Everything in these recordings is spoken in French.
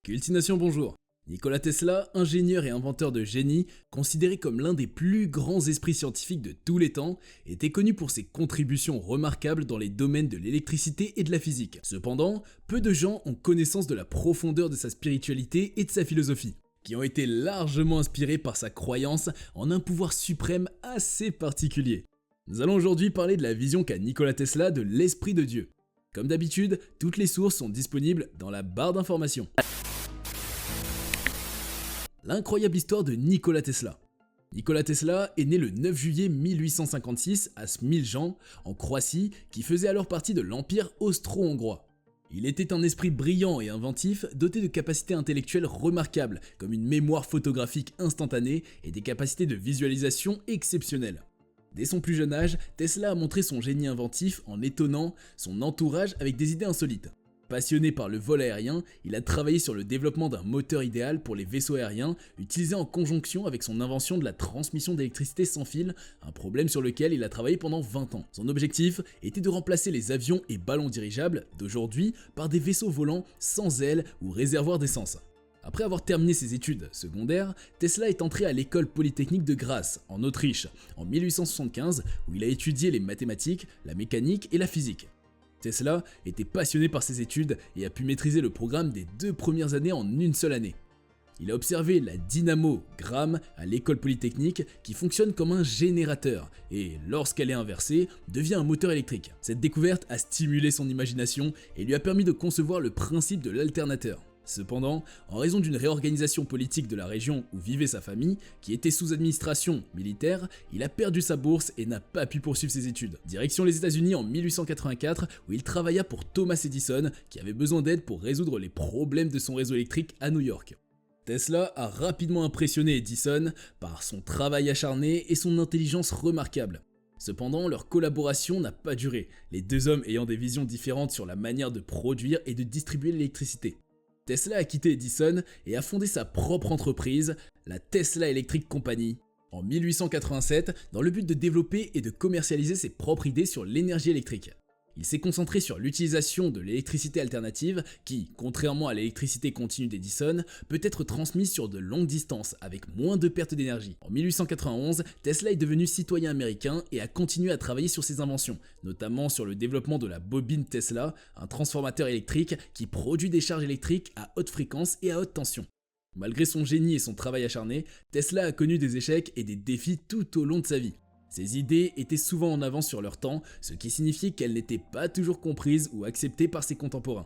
Cultination bonjour. Nikola Tesla, ingénieur et inventeur de génie, considéré comme l'un des plus grands esprits scientifiques de tous les temps, était connu pour ses contributions remarquables dans les domaines de l'électricité et de la physique. Cependant, peu de gens ont connaissance de la profondeur de sa spiritualité et de sa philosophie, qui ont été largement inspirés par sa croyance en un pouvoir suprême assez particulier. Nous allons aujourd'hui parler de la vision qu'a Nikola Tesla de l'Esprit de Dieu. Comme d'habitude, toutes les sources sont disponibles dans la barre d'informations. L'incroyable histoire de Nikola Tesla. Nikola Tesla est né le 9 juillet 1856 à Smiljan, en Croatie, qui faisait alors partie de l'Empire austro-hongrois. Il était un esprit brillant et inventif, doté de capacités intellectuelles remarquables, comme une mémoire photographique instantanée et des capacités de visualisation exceptionnelles. Dès son plus jeune âge, Tesla a montré son génie inventif en étonnant son entourage avec des idées insolites. Passionné par le vol aérien, il a travaillé sur le développement d'un moteur idéal pour les vaisseaux aériens, utilisé en conjonction avec son invention de la transmission d'électricité sans fil, un problème sur lequel il a travaillé pendant 20 ans. Son objectif était de remplacer les avions et ballons dirigeables d'aujourd'hui par des vaisseaux volants sans ailes ou réservoirs d'essence. Après avoir terminé ses études secondaires, Tesla est entré à l'école polytechnique de Graz, en Autriche, en 1875, où il a étudié les mathématiques, la mécanique et la physique. Tesla était passionné par ses études et a pu maîtriser le programme des 2 premières années en une seule année. Il a observé la dynamogramme à l'école polytechnique qui fonctionne comme un générateur et, lorsqu'elle est inversée, devient un moteur électrique. Cette découverte a stimulé son imagination et lui a permis de concevoir le principe de l'alternateur. Cependant, en raison d'une réorganisation politique de la région où vivait sa famille, qui était sous administration militaire, il a perdu sa bourse et n'a pas pu poursuivre ses études. Direction les États-Unis en 1884, où il travailla pour Thomas Edison, qui avait besoin d'aide pour résoudre les problèmes de son réseau électrique à New York. Tesla a rapidement impressionné Edison par son travail acharné et son intelligence remarquable. Cependant, leur collaboration n'a pas duré, les deux hommes ayant des visions différentes sur la manière de produire et de distribuer l'électricité. Tesla a quitté Edison et a fondé sa propre entreprise, la Tesla Electric Company, en 1887 dans le but de développer et de commercialiser ses propres idées sur l'énergie électrique. Il s'est concentré sur l'utilisation de l'électricité alternative qui, contrairement à l'électricité continue d'Edison, peut être transmise sur de longues distances avec moins de perte d'énergie. En 1891, Tesla est devenu citoyen américain et a continué à travailler sur ses inventions, notamment sur le développement de la bobine Tesla, un transformateur électrique qui produit des charges électriques à haute fréquence et à haute tension. Malgré son génie et son travail acharné, Tesla a connu des échecs et des défis tout au long de sa vie. Ses idées étaient souvent en avance sur leur temps, ce qui signifiait qu'elles n'étaient pas toujours comprises ou acceptées par ses contemporains.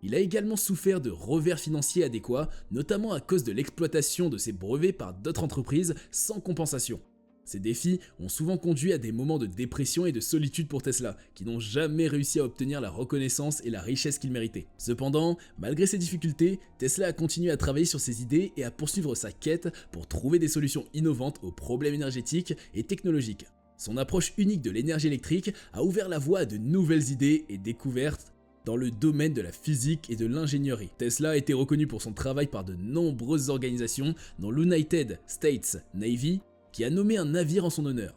Il a également souffert de revers financiers adéquats, notamment à cause de l'exploitation de ses brevets par d'autres entreprises sans compensation. Ces défis ont souvent conduit à des moments de dépression et de solitude pour Tesla, qui n'ont jamais réussi à obtenir la reconnaissance et la richesse qu'il méritait. Cependant, malgré ces difficultés, Tesla a continué à travailler sur ses idées et à poursuivre sa quête pour trouver des solutions innovantes aux problèmes énergétiques et technologiques. Son approche unique de l'énergie électrique a ouvert la voie à de nouvelles idées et découvertes dans le domaine de la physique et de l'ingénierie. Tesla a été reconnu pour son travail par de nombreuses organisations, dont l'United States Navy, qui a nommé un navire en son honneur.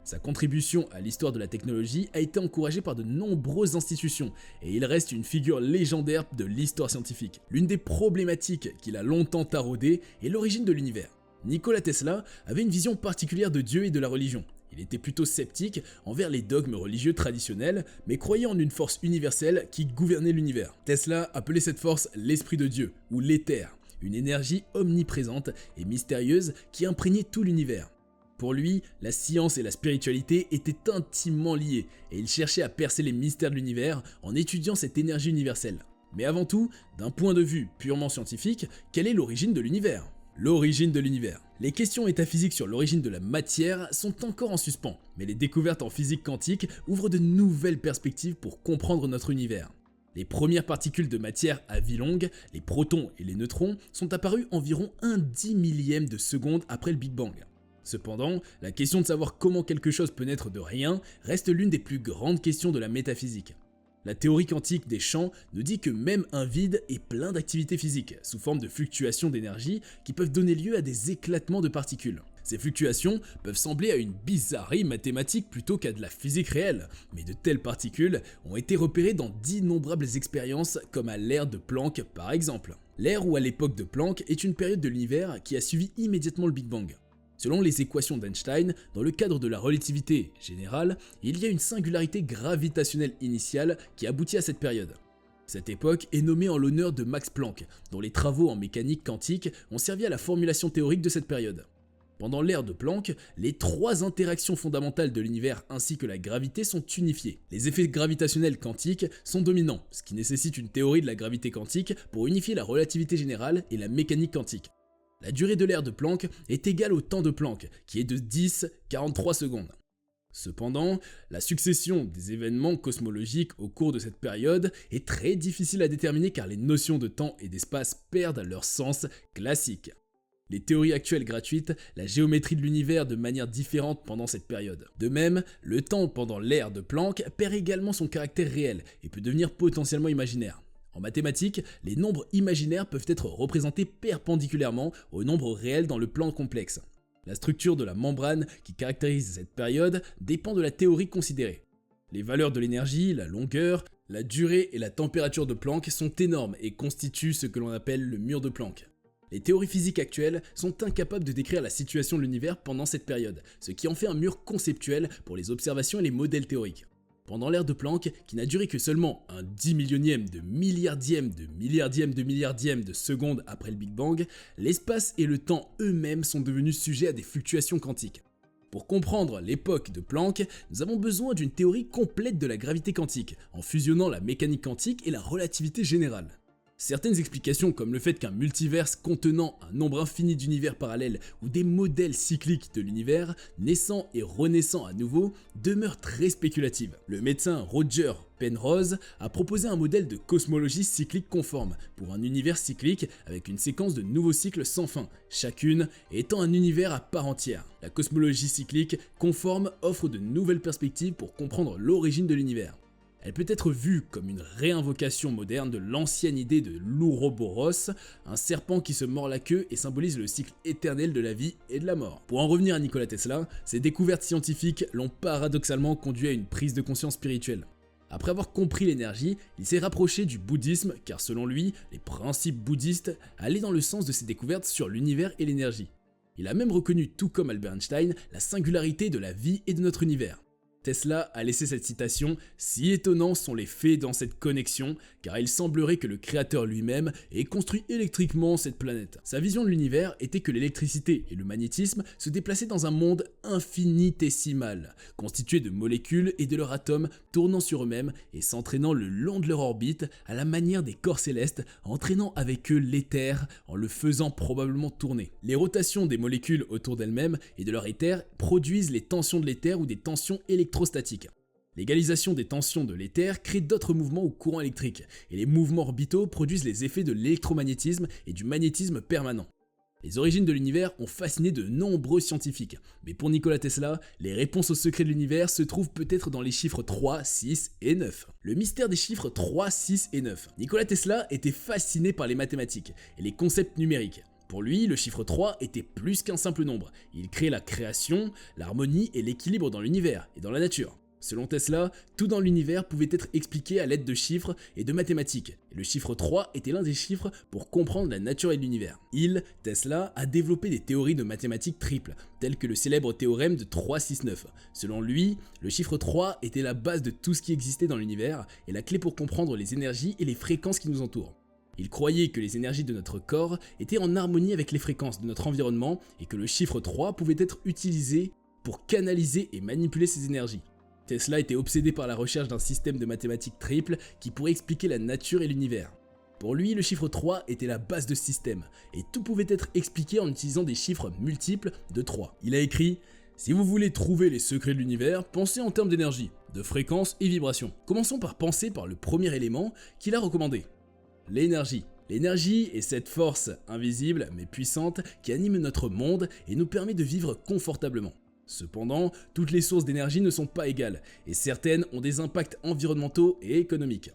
Sa contribution à l'histoire de la technologie a été encouragée par de nombreuses institutions et il reste une figure légendaire de l'histoire scientifique. L'une des problématiques qu'il a longtemps taraudées est l'origine de l'univers. Nikola Tesla avait une vision particulière de Dieu et de la religion. Il était plutôt sceptique envers les dogmes religieux traditionnels, mais croyait en une force universelle qui gouvernait l'univers. Tesla appelait cette force l'Esprit de Dieu, ou l'éther, une énergie omniprésente et mystérieuse qui imprégnait tout l'univers. Pour lui, la science et la spiritualité étaient intimement liées et il cherchait à percer les mystères de l'univers en étudiant cette énergie universelle. Mais avant tout, d'un point de vue purement scientifique, quelle est l'origine de l'univers ? L'origine de l'univers. Les questions métaphysiques sur l'origine de la matière sont encore en suspens, mais les découvertes en physique quantique ouvrent de nouvelles perspectives pour comprendre notre univers. Les premières particules de matière à vie longue, les protons et les neutrons, sont apparus environ 1/10 de seconde après le Big Bang. Cependant, la question de savoir comment quelque chose peut naître de rien reste l'une des plus grandes questions de la métaphysique. La théorie quantique des champs nous dit que même un vide est plein d'activités physiques, sous forme de fluctuations d'énergie qui peuvent donner lieu à des éclatements de particules. Ces fluctuations peuvent sembler à une bizarrerie mathématique plutôt qu'à de la physique réelle, mais de telles particules ont été repérées dans d'innombrables expériences comme à l'ère de Planck par exemple. L'ère ou à l'époque de Planck est une période de l'univers qui a suivi immédiatement le Big Bang. Selon les équations d'Einstein, dans le cadre de la relativité générale, il y a une singularité gravitationnelle initiale qui aboutit à cette période. Cette époque est nommée en l'honneur de Max Planck, dont les travaux en mécanique quantique ont servi à la formulation théorique de cette période. Pendant l'ère de Planck, les trois interactions fondamentales de l'univers ainsi que la gravité sont unifiées. Les effets gravitationnels quantiques sont dominants, ce qui nécessite une théorie de la gravité quantique pour unifier la relativité générale et la mécanique quantique. La durée de l'ère de Planck est égale au temps de Planck, qui est de 10,43 secondes. Cependant, la succession des événements cosmologiques au cours de cette période est très difficile à déterminer car les notions de temps et d'espace perdent leur sens classique. Les théories actuelles gratuites la géométrie de l'univers de manière différente pendant cette période. De même, le temps pendant l'ère de Planck perd également son caractère réel et peut devenir potentiellement imaginaire. En mathématiques, les nombres imaginaires peuvent être représentés perpendiculairement aux nombres réels dans le plan complexe. La structure de la membrane qui caractérise cette période dépend de la théorie considérée. Les valeurs de l'énergie, la longueur, la durée et la température de Planck sont énormes et constituent ce que l'on appelle le mur de Planck. Les théories physiques actuelles sont incapables de décrire la situation de l'univers pendant cette période, ce qui en fait un mur conceptuel pour les observations et les modèles théoriques. Pendant l'ère de Planck, qui n'a duré que seulement un 10 millionième de milliardième de milliardième de milliardième de seconde après le Big Bang, l'espace et le temps eux-mêmes sont devenus sujets à des fluctuations quantiques. Pour comprendre l'époque de Planck, nous avons besoin d'une théorie complète de la gravité quantique, en fusionnant la mécanique quantique et la relativité générale. Certaines explications comme le fait qu'un multiverse contenant un nombre infini d'univers parallèles ou des modèles cycliques de l'univers, naissant et renaissant à nouveau, demeurent très spéculatives. Le médecin Roger Penrose a proposé un modèle de cosmologie cyclique conforme pour un univers cyclique avec une séquence de nouveaux cycles sans fin, chacune étant un univers à part entière. La cosmologie cyclique conforme offre de nouvelles perspectives pour comprendre l'origine de l'univers. Elle peut être vue comme une réinvocation moderne de l'ancienne idée de l'Ouroboros, un serpent qui se mord la queue et symbolise le cycle éternel de la vie et de la mort. Pour en revenir à Nikola Tesla, ses découvertes scientifiques l'ont paradoxalement conduit à une prise de conscience spirituelle. Après avoir compris l'énergie, il s'est rapproché du bouddhisme car selon lui, les principes bouddhistes allaient dans le sens de ses découvertes sur l'univers et l'énergie. Il a même reconnu, tout comme Albert Einstein, la singularité de la vie et de notre univers. Tesla a laissé cette citation « Si étonnants sont les faits dans cette connexion, car il semblerait que le créateur lui-même ait construit électriquement cette planète. » Sa vision de l'univers était que l'électricité et le magnétisme se déplaçaient dans un monde infinitésimal, constitué de molécules et de leurs atomes tournant sur eux-mêmes et s'entraînant le long de leur orbite à la manière des corps célestes, entraînant avec eux l'éther en le faisant probablement tourner. Les rotations des molécules autour d'elles-mêmes et de leur éther produisent les tensions de l'éther ou des tensions électrostatiques. L'égalisation des tensions de l'éther crée d'autres mouvements ou courants électriques, et les mouvements orbitaux produisent les effets de l'électromagnétisme et du magnétisme permanent. Les origines de l'univers ont fasciné de nombreux scientifiques, mais pour Nikola Tesla, les réponses aux secrets de l'univers se trouvent peut-être dans les chiffres 3, 6 et 9. Le mystère des chiffres 3, 6 et 9. Nikola Tesla était fasciné par les mathématiques et les concepts numériques. Pour lui, le chiffre 3 était plus qu'un simple nombre. Il crée la création, l'harmonie et l'équilibre dans l'univers et dans la nature. Selon Tesla, tout dans l'univers pouvait être expliqué à l'aide de chiffres et de mathématiques, et le chiffre 3 était l'un des chiffres pour comprendre la nature et l'univers. Tesla, a développé des théories de mathématiques triples, telles que le célèbre théorème de 369. Selon lui, le chiffre 3 était la base de tout ce qui existait dans l'univers et la clé pour comprendre les énergies et les fréquences qui nous entourent. Il croyait que les énergies de notre corps étaient en harmonie avec les fréquences de notre environnement et que le chiffre 3 pouvait être utilisé pour canaliser et manipuler ces énergies. Tesla était obsédé par la recherche d'un système de mathématiques triple qui pourrait expliquer la nature et l'univers. Pour lui, le chiffre 3 était la base de ce système, et tout pouvait être expliqué en utilisant des chiffres multiples de 3. Il a écrit « Si vous voulez trouver les secrets de l'univers, pensez en termes d'énergie, de fréquence et vibration. Commençons par penser par le premier élément qu'il a recommandé. L'énergie. L'énergie est cette force invisible mais puissante qui anime notre monde et nous permet de vivre confortablement. Cependant, toutes les sources d'énergie ne sont pas égales, et certaines ont des impacts environnementaux et économiques.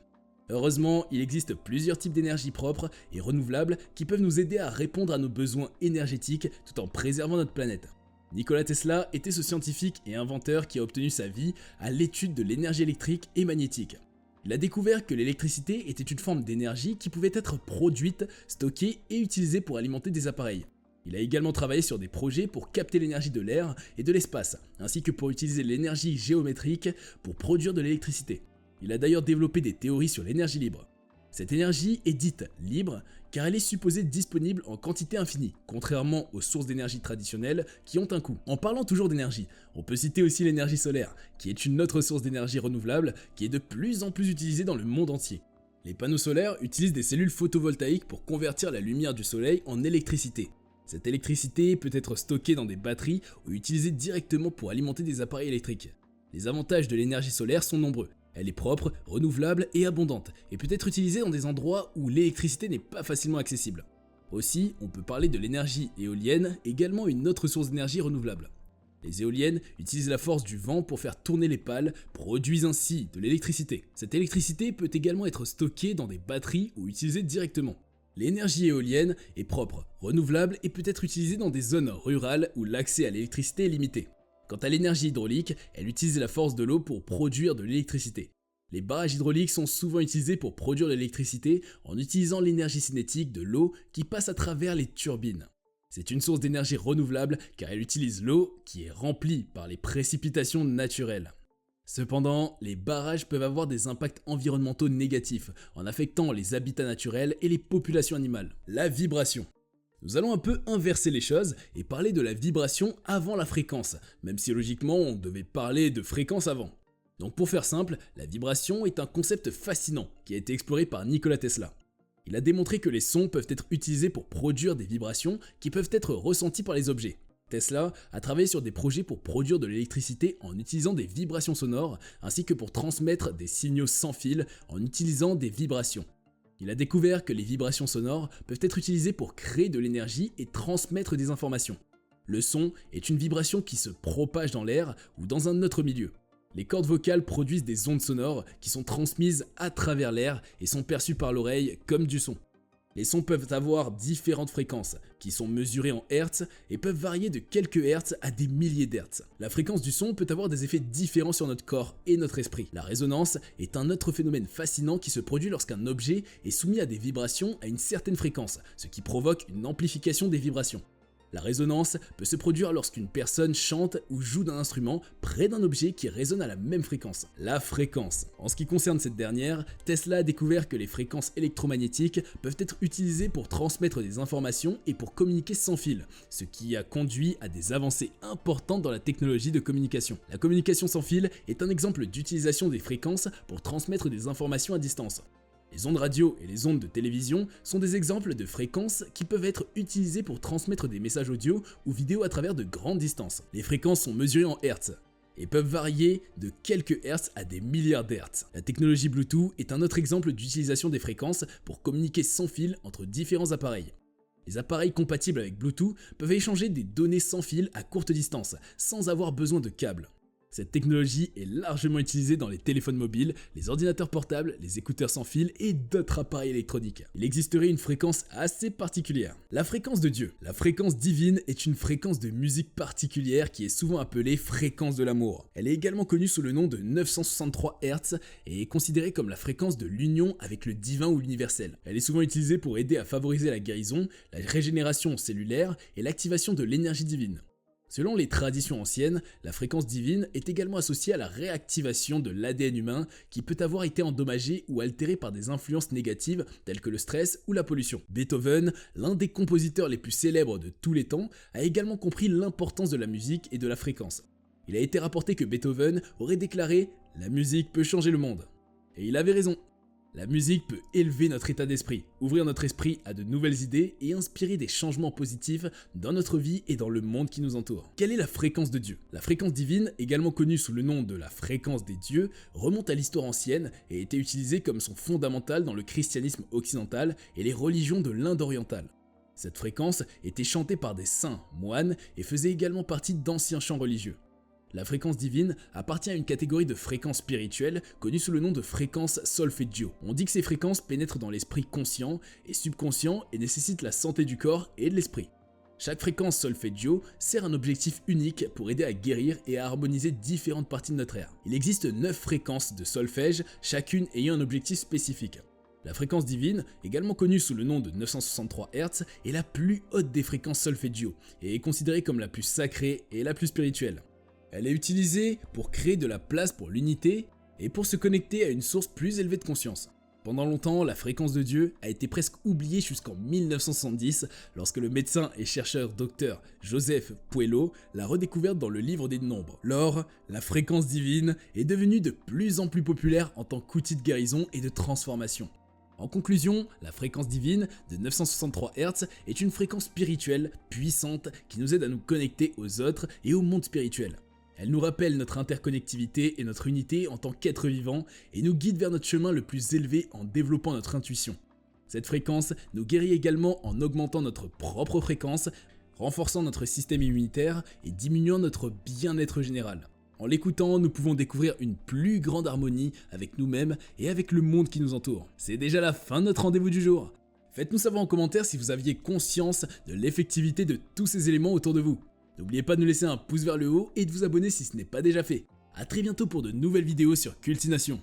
Heureusement, il existe plusieurs types d'énergie propres et renouvelables qui peuvent nous aider à répondre à nos besoins énergétiques tout en préservant notre planète. Nikola Tesla était ce scientifique et inventeur qui a obtenu sa vie à l'étude de l'énergie électrique et magnétique. Il a découvert que l'électricité était une forme d'énergie qui pouvait être produite, stockée et utilisée pour alimenter des appareils. Il a également travaillé sur des projets pour capter l'énergie de l'air et de l'espace, ainsi que pour utiliser l'énergie géométrique pour produire de l'électricité. Il a d'ailleurs développé des théories sur l'énergie libre. Cette énergie est dite libre car elle est supposée disponible en quantité infinie, contrairement aux sources d'énergie traditionnelles qui ont un coût. En parlant toujours d'énergie, on peut citer aussi l'énergie solaire, qui est une autre source d'énergie renouvelable qui est de plus en plus utilisée dans le monde entier. Les panneaux solaires utilisent des cellules photovoltaïques pour convertir la lumière du soleil en électricité. Cette électricité peut être stockée dans des batteries ou utilisée directement pour alimenter des appareils électriques. Les avantages de l'énergie solaire sont nombreux. Elle est propre, renouvelable et abondante, et peut être utilisée dans des endroits où l'électricité n'est pas facilement accessible. Aussi, on peut parler de l'énergie éolienne, également une autre source d'énergie renouvelable. Les éoliennes utilisent la force du vent pour faire tourner les pales, produisent ainsi de l'électricité. Cette électricité peut également être stockée dans des batteries ou utilisée directement. L'énergie éolienne est propre, renouvelable et peut être utilisée dans des zones rurales où l'accès à l'électricité est limité. Quant à l'énergie hydraulique, elle utilise la force de l'eau pour produire de l'électricité. Les barrages hydrauliques sont souvent utilisés pour produire de l'électricité en utilisant l'énergie cinétique de l'eau qui passe à travers les turbines. C'est une source d'énergie renouvelable car elle utilise l'eau qui est remplie par les précipitations naturelles. Cependant, les barrages peuvent avoir des impacts environnementaux négatifs en affectant les habitats naturels et les populations animales. La vibration. Nous allons un peu inverser les choses et parler de la vibration avant la fréquence, même si logiquement on devait parler de fréquence avant. Donc pour faire simple, la vibration est un concept fascinant qui a été exploré par Nikola Tesla. Il a démontré que les sons peuvent être utilisés pour produire des vibrations qui peuvent être ressenties par les objets. Tesla a travaillé sur des projets pour produire de l'électricité en utilisant des vibrations sonores, ainsi que pour transmettre des signaux sans fil en utilisant des vibrations. Il a découvert que les vibrations sonores peuvent être utilisées pour créer de l'énergie et transmettre des informations. Le son est une vibration qui se propage dans l'air ou dans un autre milieu. Les cordes vocales produisent des ondes sonores qui sont transmises à travers l'air et sont perçues par l'oreille comme du son. Les sons peuvent avoir différentes fréquences, qui sont mesurées en Hertz et peuvent varier de quelques Hertz à des milliers d'Hertz. La fréquence du son peut avoir des effets différents sur notre corps et notre esprit. La résonance est un autre phénomène fascinant qui se produit lorsqu'un objet est soumis à des vibrations à une certaine fréquence, ce qui provoque une amplification des vibrations. La résonance peut se produire lorsqu'une personne chante ou joue d'un instrument près d'un objet qui résonne à la même fréquence. La fréquence. En ce qui concerne cette dernière, Tesla a découvert que les fréquences électromagnétiques peuvent être utilisées pour transmettre des informations et pour communiquer sans fil, ce qui a conduit à des avancées importantes dans la technologie de communication. La communication sans fil est un exemple d'utilisation des fréquences pour transmettre des informations à distance. Les ondes radio et les ondes de télévision sont des exemples de fréquences qui peuvent être utilisées pour transmettre des messages audio ou vidéo à travers de grandes distances. Les fréquences sont mesurées en Hertz et peuvent varier de quelques Hertz à des milliards d'Hertz. La technologie Bluetooth est un autre exemple d'utilisation des fréquences pour communiquer sans fil entre différents appareils. Les appareils compatibles avec Bluetooth peuvent échanger des données sans fil à courte distance, sans avoir besoin de câbles. Cette technologie est largement utilisée dans les téléphones mobiles, les ordinateurs portables, les écouteurs sans fil et d'autres appareils électroniques. Il existerait une fréquence assez particulière. La fréquence de Dieu. La fréquence divine est une fréquence de musique particulière qui est souvent appelée fréquence de l'amour. Elle est également connue sous le nom de 963 Hz et est considérée comme la fréquence de l'union avec le divin ou l'universel. Elle est souvent utilisée pour aider à favoriser la guérison, la régénération cellulaire et l'activation de l'énergie divine. Selon les traditions anciennes, la fréquence divine est également associée à la réactivation de l'ADN humain qui peut avoir été endommagé ou altéré par des influences négatives telles que le stress ou la pollution. Beethoven, l'un des compositeurs les plus célèbres de tous les temps, a également compris l'importance de la musique et de la fréquence. Il a été rapporté que Beethoven aurait déclaré « La musique peut changer le monde ». Et il avait raison. La musique peut élever notre état d'esprit, ouvrir notre esprit à de nouvelles idées et inspirer des changements positifs dans notre vie et dans le monde qui nous entoure. Quelle est la fréquence de Dieu? La fréquence divine, également connue sous le nom de la fréquence des dieux, remonte à l'histoire ancienne et a été utilisée comme son fondamental dans le christianisme occidental et les religions de l'Inde orientale. Cette fréquence était chantée par des saints, moines et faisait également partie d'anciens chants religieux. La fréquence divine appartient à une catégorie de fréquences spirituelles connue sous le nom de fréquence solfeggio. On dit que ces fréquences pénètrent dans l'esprit conscient et subconscient et nécessitent la santé du corps et de l'esprit. Chaque fréquence solfeggio sert un objectif unique pour aider à guérir et à harmoniser différentes parties de notre air. Il existe 9 fréquences de solfège, chacune ayant un objectif spécifique. La fréquence divine, également connue sous le nom de 963 Hz, est la plus haute des fréquences solfeggio et est considérée comme la plus sacrée et la plus spirituelle. Elle est utilisée pour créer de la place pour l'unité et pour se connecter à une source plus élevée de conscience. Pendant longtemps, la fréquence de Dieu a été presque oubliée jusqu'en 1970 lorsque le médecin et chercheur Dr Joseph Puello l'a redécouverte dans le livre des nombres. Lors, la fréquence divine est devenue de plus en plus populaire en tant qu'outil de guérison et de transformation. En conclusion, la fréquence divine de 963 Hz est une fréquence spirituelle puissante qui nous aide à nous connecter aux autres et au monde spirituel. Elle nous rappelle notre interconnectivité et notre unité en tant qu'être vivant et nous guide vers notre chemin le plus élevé en développant notre intuition. Cette fréquence nous guérit également en augmentant notre propre fréquence, renforçant notre système immunitaire et diminuant notre bien-être général. En l'écoutant, nous pouvons découvrir une plus grande harmonie avec nous-mêmes et avec le monde qui nous entoure. C'est déjà la fin de notre rendez-vous du jour. Faites-nous savoir en commentaire si vous aviez conscience de l'effectivité de tous ces éléments autour de vous. N'oubliez pas de nous laisser un pouce vers le haut et de vous abonner si ce n'est pas déjà fait. A très bientôt pour de nouvelles vidéos sur Cultination.